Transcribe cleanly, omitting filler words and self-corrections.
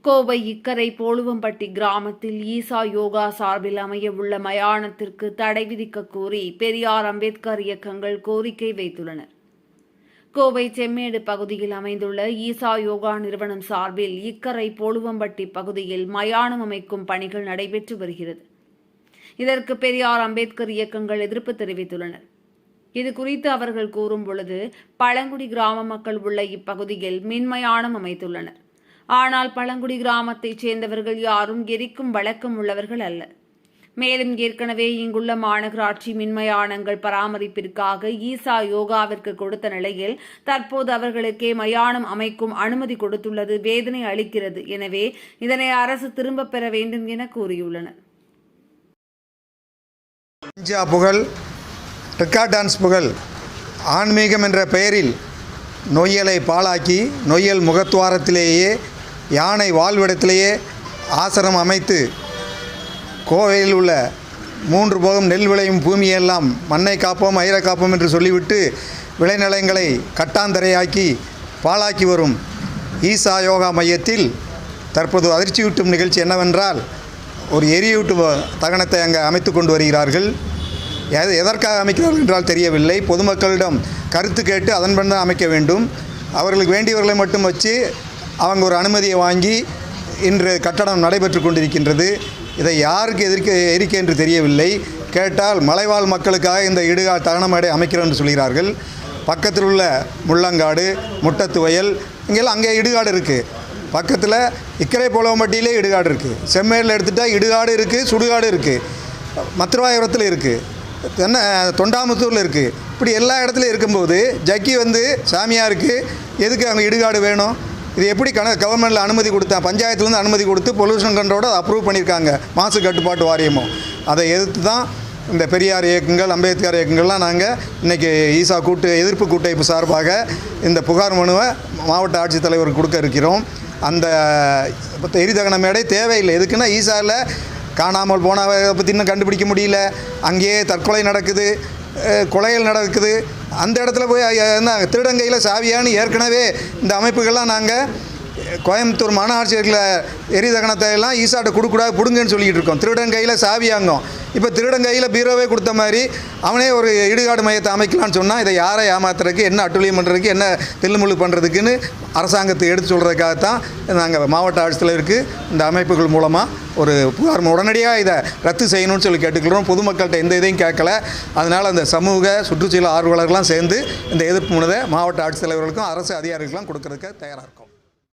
கோவை இக்கரை போலுவம்பட்டி கிராமத்தில் ஈசா யோகா சார்பில் அமையவுள்ள மயானத்திற்கு தடை விதிக்க கோரி பெரியார் அம்பேத்கர் இயக்கங்கள் கோரிக்கை வைத்துள்ளனர். கோவை செம்மேடு பகுதியில் அமைந்துள்ள ஈசா யோகா நிறுவனம் சார்பில் இக்கரை போலுவம்பட்டி பகுதியில் மயானம் அமைக்கும் பணிகள் நடைபெற்று வருகிறது. இதற்கு பெரியார் அம்பேத்கர் இயக்கங்கள் எதிர்ப்பு தெரிவித்துள்ளனர். இதுகுறித்து அவர்கள் கூறும் பொழுது, பழங்குடி கிராம மக்கள் உள்ள இப்பகுதியில் மின்மயானம் அமைத்துள்ளனர். ஆனால் பழங்குடி கிராமத்தைச் சேர்ந்தவர்கள் யாரும் எரிக்கும் வழக்கம் உள்ளவர்கள் அல்ல. மேலும் ஏற்கனவே இங்குள்ள மாநகராட்சி மின்மயானங்கள் பராமரிப்பிற்காக ஈசா யோகாவிற்கு கொடுத்த நிலையில் தற்போது அவர்களுக்கே மயானம் அமைக்கும் அனுமதி கொடுத்துள்ளது வேதனை அளிக்கிறது. எனவே இதனை அரசு திரும்பப் பெற வேண்டும் என கூறியுள்ளனர். புகழ், ரெக்கார்ட் டான்ஸ் புகழ், ஆன்மீகம் என்ற பெயரில் நொய்யலை பாழாக்கி நொய்யல் முகத்துவாரத்திலேயே யானை வாழ்விடத்திலேயே ஆசிரமம் அமைத்து கோவையில் உள்ள 3 போகம் நெல் விளையும் பூமியெல்லாம் மண்ணை காப்போம் ஐர காப்போம் என்று சொல்லிவிட்டு விளைநிலங்களை கட்டாந்தரையாக்கி பாழாக்கி வரும் ஈசா யோகா மையத்தில் தற்போது அதிர்ச்சியூட்டும் நிகழ்ச்சி என்னவென்றால், ஒரு எரியூட்டு தகனத்தை அங்கே அமைத்து கொண்டு வருகிறார்கள். எதற்காக அமைக்கிறார்கள் என்றால் தெரியவில்லை. பொதுமக்களிடம் கருத்து கேட்டு அதன்படி தான் அமைக்க வேண்டும். அவர்களுக்கு வேண்டியவர்களை மட்டும் வச்சு அவங்க ஒரு அனுமதியை வாங்கி இன்று கட்டடம் நடைபெற்று கொண்டிருக்கின்றது. இதை யாருக்கு எரிக்க என்று தெரியவில்லை. கேட்டால் மலைவாழ் மக்களுக்காக இந்த இடுகாடு தகனமேடை அமைக்கிறோம் என்று சொல்கிறார்கள். பக்கத்தில் உள்ள முள்ளங்காடு, முட்டத்து வயல், இங்கெல்லாம் அங்கே இடுகாடு இருக்குது. பக்கத்தில் இக்கரை போலுவம்பட்டியிலே இடுகாடு இருக்குது. செம்மேடில் எடுத்துகிட்டால் இடுகாடு இருக்குது, சுடுகாடு இருக்குது, மத்துராயபுரத்தில் இருக்குது, தொண்டாமுத்தூரில் இருக்குது. இப்படி எல்லா இடத்துலையும் இருக்கும்போது ஜக்கி வந்து சாமியாருக்கு எதுக்கு அங்கே இடுகாடு வேணும்? இது எப்படி கவர்மெண்ட்டில் அனுமதி கொடுத்தா, பஞ்சாயத்துலேருந்து அனுமதி கொடுத்து பொல்யூஷன் கண்ட்ரோட அப்ரூவ் பண்ணியிருக்காங்க மாசு கட்டுப்பாட்டு வாரியமும். அதை எதிர்த்து தான் இந்த பெரியார் இயக்கங்கள், அம்பேத்கர் இயக்கங்கள்லாம் நாங்கள் இன்றைக்கி ஈசா எதிர்ப்பு கூட்டமைப்பு சார்பாக இந்த புகார் மனுவை மாவட்ட ஆட்சித்தலைவருக்கு கொடுக்க இருக்கிறோம். அந்த எரிதகன மேடை தேவையில்லை. எதுக்குன்னா ஈசாவில் காணாமல் போனவை பற்றி இன்னும் கண்டுபிடிக்க முடியல, அங்கேயே தற்கொலை நடக்குது, கொலைகள் நடக்குது. அந்த இடத்துல போய் என்ன திருடங்கையில் சாவியான்னு ஏற்கனவே இந்த அமைப்புகள்லாம் நாங்கள் கோயம்புத்தூர் மாநகராட்சியில் எரிதகனத்தை எல்லாம் ஈசாட்டை கொடுக்கூடாது, பிடுங்கன்னு சொல்லிக்கிட்டு இருக்கோம். திருடங்கையில் சாவியாங்கும். இப்போ திருடங்கையில் பீரோவே கொடுத்த மாதிரி அவனே ஒரு இடுகாடு மையத்தை அமைக்கலான்னு சொன்னால் இதை யாரை ஏமாத்துறதுக்கு, என்ன அட்டுழியம் பண்ணுறதுக்கு, என்ன தில்லுமுள்ளு பண்ணுறதுக்குன்னு அரசாங்கத்தை எடுத்து சொல்கிறதுக்காகத்தான் நாங்கள் மாவட்ட ஆட்சித்தலைவருக்கு இந்த அமைப்புகள் மூலமாக ஒரு புகார் உடனடியாக இதை ரத்து செய்யணும்னு சொல்லி கேட்டுக்கிறோம். பொதுமக்கள்கிட்ட எந்த இதையும் கேட்கல. அதனால் அந்த சமூக சுற்றுச்சூழல் ஆர்வலர்கள்லாம் சேர்ந்து இந்த எதிர்ப்பு மனுவை மாவட்ட ஆட்சித்தலைவர்களுக்கும் அரசு அதிகாரிகளுக்கும் கொடுக்கறதுக்கு தயாராக இருக்கும்.